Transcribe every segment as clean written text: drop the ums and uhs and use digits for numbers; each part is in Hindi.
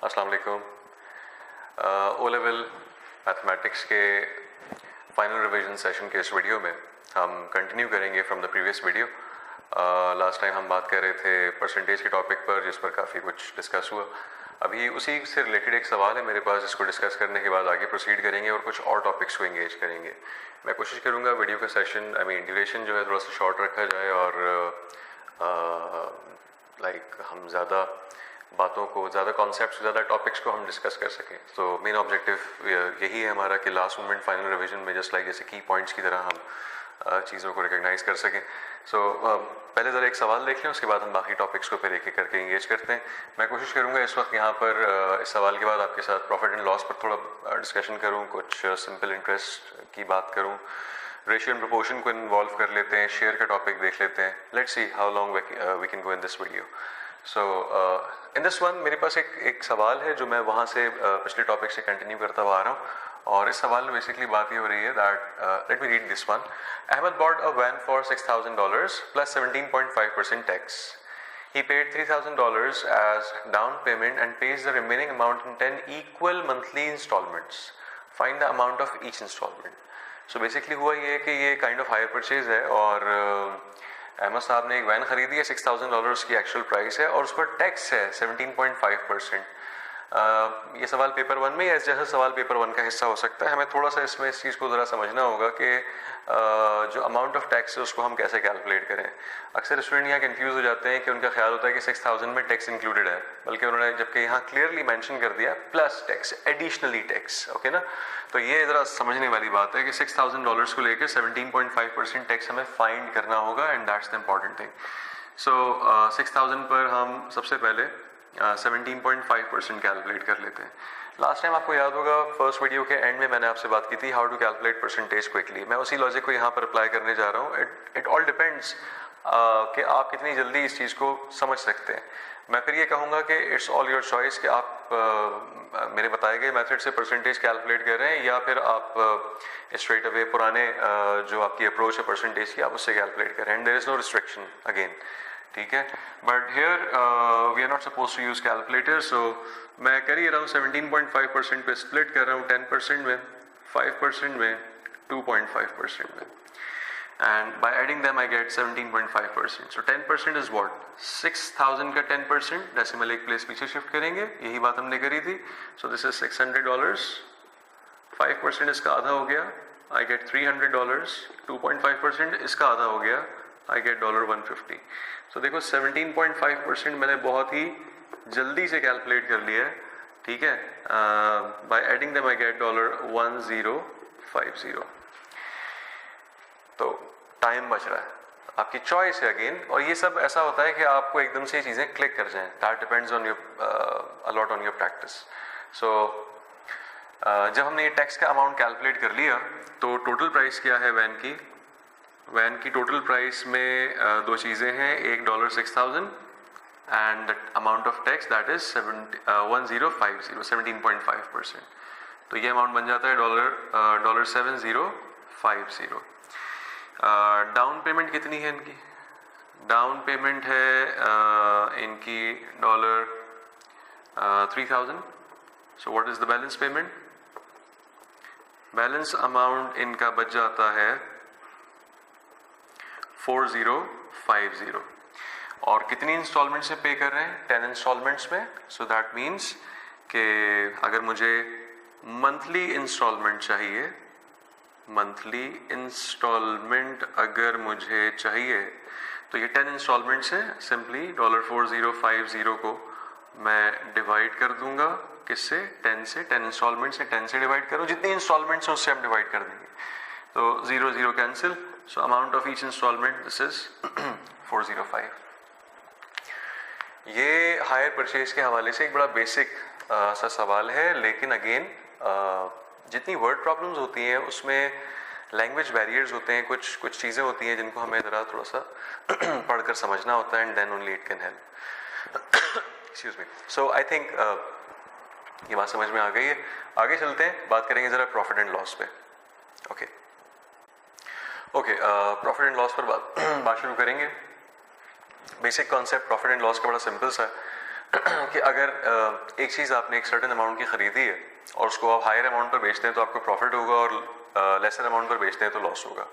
अस्सलाम वालेकुम। ओ लेवल मैथमेटिक्स के फाइनल रिवीजन सेशन के इस वीडियो में हम कंटिन्यू करेंगे from the previous video. Last time हम बात कर रहे थे परसेंटेज के टॉपिक पर, जिस पर काफ़ी कुछ डिस्कस हुआ। अभी उसी से रिलेटेड एक सवाल है मेरे पास, जिसको डिस्कस करने के बाद आगे प्रोसीड करेंगे और कुछ और टॉपिक्स को एंगेज करेंगे। मैं कोशिश करूँगा वीडियो का सेशन ड्यूरेशन जो है थोड़ा सा शॉर्ट रखा जाए और हम ज़्यादा बातों को, ज़्यादा कॉन्सेप्ट्स, ज़्यादा टॉपिक्स को हम डिस्कस कर सकें। तो मेन ऑब्जेक्टिव यही है हमारा कि लास्ट मोमेंट फाइनल रिवीजन में जस्ट लाइक जैसे की पॉइंट्स की तरह हम चीज़ों को रिकग्नाइज कर सकें। पहले ज़रा एक सवाल देख लें, उसके बाद हम बाकी टॉपिक्स को फिर एक एक करके इंगेज करते हैं। मैं कोशिश करूँगा इस वक्त यहाँ पर इस सवाल के बाद आपके साथ प्रॉफिट एंड लॉस पर थोड़ा डिस्कशन करूँ, कुछ सिंपल इंटरेस्ट की बात करूँ, रेशियो एंड प्रोपोर्शन को इन्वॉल्व कर लेते हैं, शेयर का टॉपिक देख लेते हैं। Let's see how long we can go in this video. In this one मेरे पास एक सवाल है जो मैं वहाँ से पिछले टॉपिक से कंटिन्यू करता हुआ आ रहा हूँ, और इस सवाल में बेसिकली बात ये हो रही है that let me read this one. Ahmed bought a van for $6,000 plus 17.5% tax. He paid $3,000 as down payment and pays the remaining amount in 10 equal monthly installments. Find the amount of each installment. So basically हुआ ये कि ये काइंड ऑफ हायर परचेज है और अहमद साहब ने एक वैन खरीदी है, $6,000 की एक्चुअल प्राइस है और उस पर टैक्स है 17.5%। ये सवाल पेपर वन में, जैसा सवाल पेपर वन का हिस्सा हो सकता है, हमें थोड़ा सा इसमें इस चीज़ को ज़रा समझना होगा कि जो अमाउंट ऑफ टैक्स है उसको हम कैसे कैलकुलेट करें। अक्सर स्टूडेंट यहाँ कंफ्यूज हो जाते हैं कि उनका ख्याल होता है कि 6,000 में टैक्स इंक्लूडेड है, बल्कि उन्होंने जबकि यहाँ क्लियरली मेंशन कर दिया plus tax, additionally tax. Okay ना, तो ये ज़रा समझने वाली बात है कि $6,000 को लेकर 17.5% टैक्स हमें फाइंड करना होगा, and that's the important thing. 6,000 पर हम सबसे पहले 17.5% कैलकुलेट कर लेते हैं। लास्ट टाइम आपको याद होगा फर्स्ट वीडियो के एंड में मैंने आपसे बात की थी how to calculate percentage quickly. मैं उसी लॉजिक को यहाँ पर अप्लाई करने जा रहा हूँ। इट ऑल डिपेंड्स कि आप कितनी जल्दी इस चीज़ को समझ सकते हैं। मैं फिर ये कहूँगा कि इट्स ऑल योर चॉइस कि आप मेरे बताए गए मेथड से परसेंटेज कैलकुलेट कर रहे हैं या फिर आप स्ट्रेट अवे पुराने जो आपकी अप्रोच है परसेंटेज की, आप उससे कैलकुलेट करें, and there is no restriction again, ठीक है। But here we are not suppose to use calculator, so मैं कर ही रहा हूँ 17.5% पे स्प्लिट कर रहा हूँ 10% में, 5% में, 2.5% में, and by adding them I get 17.5%. So 10% is what? 6,000 का 10%, डेसिमल एक प्लेस पीछे शिफ्ट करेंगे, यही बात हमने करी थी। So this is $600, 5% इसका आधा हो गया, I get $300, 2.5% इसका आधा हो गया, I get $150. So देखो 17.5% मैंने बहुत ही जल्दी से कैलकुलेट कर लिया है, ठीक है। By adding them I get $1050. तो टाइम बच रहा है, आपकी चॉइस है अगेन, और ये सब ऐसा होता है कि आपको एकदम से ये चीज़ें क्लिक कर जाएं। That depends on your a lot on your practice. So जब हमने ये टैक्स का अमाउंट कैलकुलेट कर लिया तो टोटल प्राइस क्या है वैन की? वैन की टोटल प्राइस में दो चीज़ें हैं, एक $6,000 and the amount of tax that is 1050, 17.5%। तो ये अमाउंट बन जाता है $7050। डाउन पेमेंट कितनी है इनकी? डाउन पेमेंट है इनकी $3,000। So what is the balance payment? Balance amount इनका बच जाता है 4050। और कितनी इंस्टॉलमेंट से पे कर रहे हैं? 10 इंस्टॉलमेंट्स में। सो दैट मीन्स कि अगर मुझे मंथली इंस्टॉलमेंट चाहिए, मंथली इंस्टॉलमेंट अगर मुझे चाहिए तो ये 10 इंस्टॉलमेंट्स हैं। सिंपली $4050 को मैं डिवाइड कर दूंगा किससे? 10 से। 10 इंस्टॉलमेंट से 10 से डिवाइड करो, जितनी इंस्टॉलमेंट्स हैं उससे हम डिवाइड कर देंगे, तो 0 0 cancel. So amount of each instalment this is 405। ये हायर परचेज के हवाले से एक बड़ा बेसिक सा सवाल है, लेकिन अगेन जितनी वर्ड प्रॉब्लम्स होती हैं उसमें लैंग्वेज बैरियर्स होते हैं, कुछ चीज़ें होती हैं जिनको हमें ज़रा थोड़ा सा पढ़कर समझना होता है, and then only it can help. Excuse me. So I think ये बात समझ में आ गई है। आगे चलते हैं, बात करेंगे ज़रा प्रॉफिट एंड लॉस पे। ओके, प्रॉफिट एंड लॉस पर बात शुरू करेंगे। Basic concept profit and loss का बड़ा सिंपल सा है। कि अगर एक चीज़ आपने एक सर्टेन अमाउंट की ख़रीदी है और उसको आप हायर अमाउंट पर बेचते हैं तो आपको प्रॉफिट होगा और लेसर अमाउंट पर बेचते हैं तो लॉस होगा.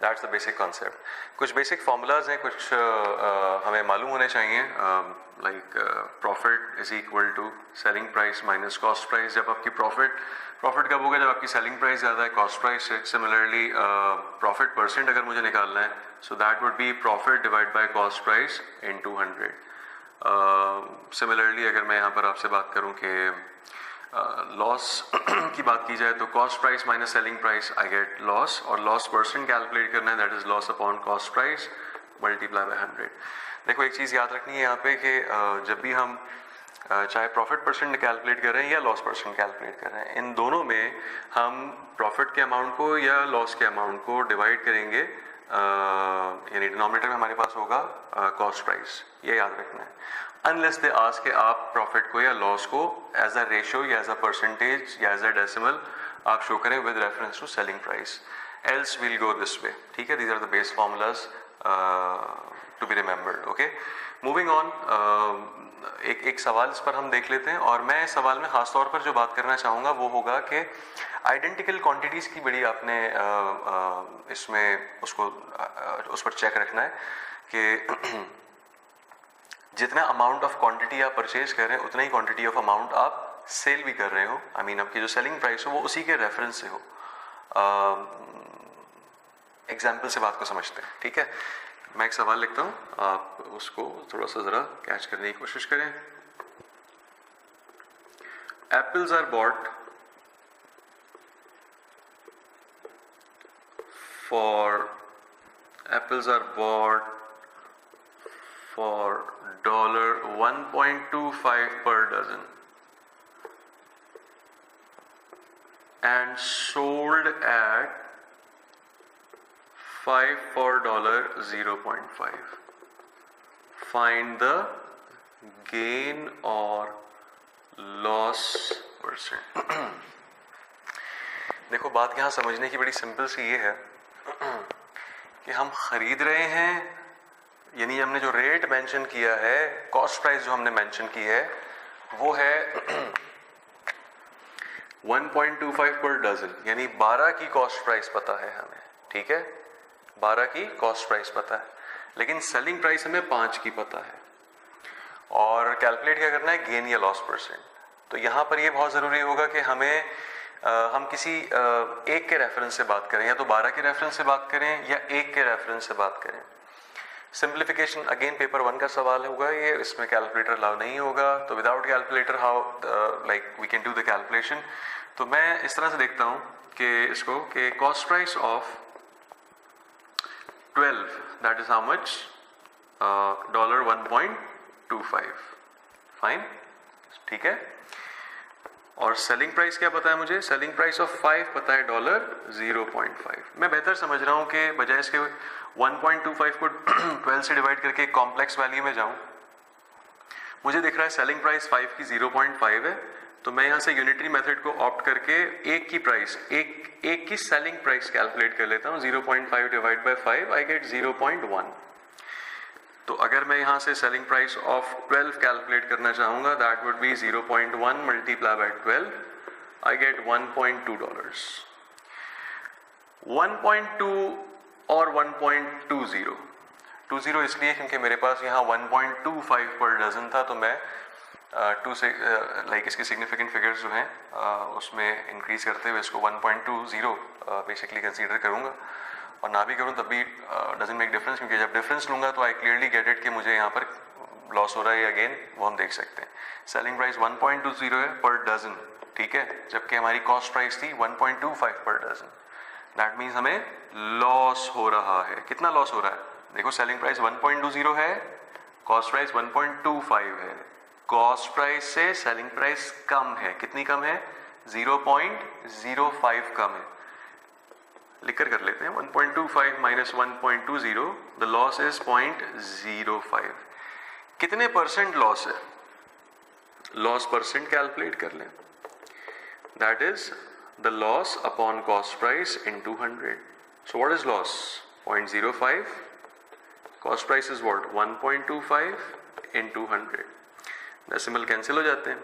That's the basic concept. कुछ बेसिक फार्मूलाज हैं, कुछ हमें मालूम होने चाहिए. Like profit is equal to selling price minus cost price. जब आपकी प्रॉफिट कब होगा? जब आपकी सेलिंग प्राइस ज़्यादा है कॉस्ट प्राइस से. सिमिलरली प्रॉफिट परसेंट अगर मुझे निकालना है, so that would be profit divide by cost price into 100. Similarly अगर मैं यहाँ पर आपसे बात करूँ कि लॉस की बात की जाए तो cost price minus selling price I get loss, और लॉस परसेंट कैलकुलेट करना है, that is loss upon cost price multiply by 100. देखो एक चीज़ याद रखनी है यहाँ पे कि जब भी हम चाहे प्रॉफिट परसेंट कैलकुलेट कर रहे हैं या लॉस परसेंट कैलकुलेट कर रहे हैं, इन दोनों में हम प्रॉफिट के अमाउंट को या लॉस के अमाउंट को डिवाइड करेंगे, यानी डिनोमिनेटर में हमारे पास होगा कॉस्ट प्राइस. ये याद रखना है. अनलेस दे आस्क कि आप प्रॉफिट को या लॉस को एज अ रेशियो या एज अ परसेंटेज या एज अ डेसिमल आप शो करें with reference to selling price. Else will go this way. ठीक है, these are the base formulas to be remembered. Okay, moving on. एक सवाल इस पर हम देख लेते हैं, और मैं इस सवाल में खास तौर पर जो बात करना चाहूँगा वो होगा कि आइडेंटिकल क्वांटिटीज़ की बड़ी आपने इसमें उस पर चेक रखना है कि जितना अमाउंट ऑफ क्वांटिटी आप परचेज कर रहे हैं उतना ही क्वांटिटी ऑफ अमाउंट आप सेल भी कर रहे हो. आई मीन आपकी जो सेलिंग प्राइस हो वो उसी के रेफरेंस से हो. एग्जाम्पल से बात को समझते हैं. ठीक है, मैं एक सवाल लिखता हूँ, आप उसको थोड़ा सा ज़रा कैच करने की कोशिश करें. Apples are bought for $1.25 per dozen and sold at 5 for $0.5. Find the gain or loss percent. देखो बात यहाँ समझने की बड़ी सिंपल सी ये है कि हम खरीद रहे हैं, यानी हमने जो रेट मेंशन किया है, कॉस्ट प्राइस जो हमने मेंशन की है वो है 1.25 पर डजन, यानी 12 की कॉस्ट प्राइस पता है हमें. ठीक है, 12 की कॉस्ट प्राइस पता है, लेकिन सेलिंग प्राइस हमें 5 की पता है. और कैलकुलेट क्या करना है? गेन या लॉस परसेंट. तो यहाँ पर ये बहुत ज़रूरी होगा कि हम किसी एक के रेफरेंस से बात करें, या तो 12 के रेफरेंस से बात करें या एक के रेफरेंस से बात करें. सिंप्लीफिकेशन अगेन पेपर 1 का सवाल होगा ये, इसमें कैलकुलेटर अलाउ नहीं होगा. तो without calculator how like we can do the calculation. तो मैं इस तरह से देखता हूँ कि इसको कि cost price of 12, that is how much? $1.25. Fine, ठीक है. और सेलिंग प्राइस क्या पता है मुझे? सेलिंग प्राइस ऑफ 5 पता है $0.5. मैं बेहतर समझ रहा हूँ कि बजाय इसके 1.25 को 12 से डिवाइड करके कॉम्प्लेक्स वैल्यू में जाऊं. मुझे दिख रहा है सेलिंग प्राइस 5 की 0.5 है, तो मैं यहाँ से यूनिटरी मेथड को ऑप्ट करके एक की सेलिंग प्राइस कैलकुलेट कर लेता हूँ. 0.5 डिवाइड बाय 5 आई गेट 0.1. तो अगर मैं यहाँ से सेलिंग प्राइस ऑफ 12 कैलकुलेट करना चाहूँगा, that would be 0.1 multiply by 12, I get $1.2. 1.2 और 1.20 इसलिए क्योंकि मेरे पास यहाँ 1.25 पर डजन था, तो मैं 2 से लाइक इसके सिग्निफिकेंट फिगर्स जो हैं उसमें इंक्रीज करते हुए इसको 1.20 बेसिकली कंसीडर करूँगा. और ना भी करूँ तब भी डजंट मेक डिफरेंस, क्योंकि जब डिफरेंस लूँगा तो आई क्लियरली गेट इट कि मुझे यहाँ पर लॉस हो रहा है या गेन, वो हम देख सकते हैं. सेलिंग प्राइस 1.20 है पर डजन, ठीक है, जबकि हमारी कॉस्ट प्राइस थी 1.25 पर डजन. दैट मीन्स हमें लॉस हो रहा है. कितना लॉस हो रहा है? देखो सेलिंग प्राइस 1.20 है, कॉस्ट प्राइस 1.25 है. कॉस्ट प्राइस से सेलिंग प्राइस कम है. कितनी कम है? 0.05 कम है. लिखकर कर लेते हैं. 1.25 माइनस 1.20, द लॉस इज 0.05. कितने परसेंट लॉस है? लॉस परसेंट कैलकुलेट कर लें. That is the loss upon cost price into 100. So what is loss? 0.05. Cost price is what? 1.25 into 100. Decimal cancel हो जाते हैं।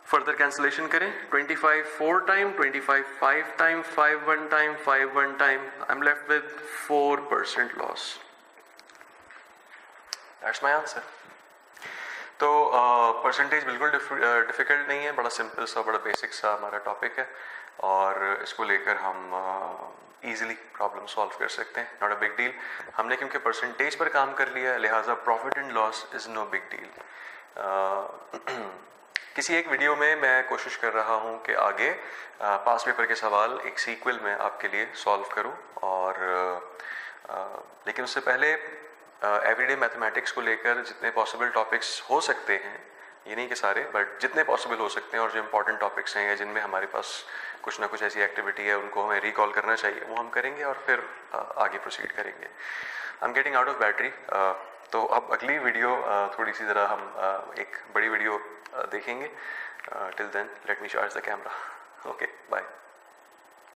फर्दर कैंसिलेशन करें, 25 4 time, 25 5 time, 5 1 time, 5 1 time, I am left with 4% loss. That's my answer. तो परसेंटेज बिल्कुल डिफ़िकल्ट नहीं है, बड़ा सिंपल सा, बड़ा बेसिक सा हमारा टॉपिक है और इसको लेकर हम ईजिली प्रॉब्लम सॉल्व कर सकते हैं, नॉट अ बिग डील। हमने क्योंकि परसेंटेज पर काम कर लिया है, लिहाजा profit and loss is no big deal. किसी एक वीडियो में मैं कोशिश कर रहा हूँ कि आगे पास पेपर के सवाल एक सीक्वल में आपके लिए सॉल्व करूँ और लेकिन उससे पहले एवरीडे मैथमेटिक्स को लेकर जितने पॉसिबल टॉपिक्स हो सकते हैं, ये नहीं कि सारे, बट जितने पॉसिबल हो सकते हैं और जो इम्पोर्टेंट टॉपिक्स हैं या जिनमें हमारे पास कुछ ना कुछ ऐसी एक्टिविटी है उनको हमें रिकॉल करना चाहिए, वो हम करेंगे और फिर आगे प्रोसीड करेंगे। I am getting out of battery, तो अब अगली वीडियो थोड़ी सी ज़रा हम एक बड़ी वीडियो देखेंगे। Till then let me charge the camera. Okay, bye.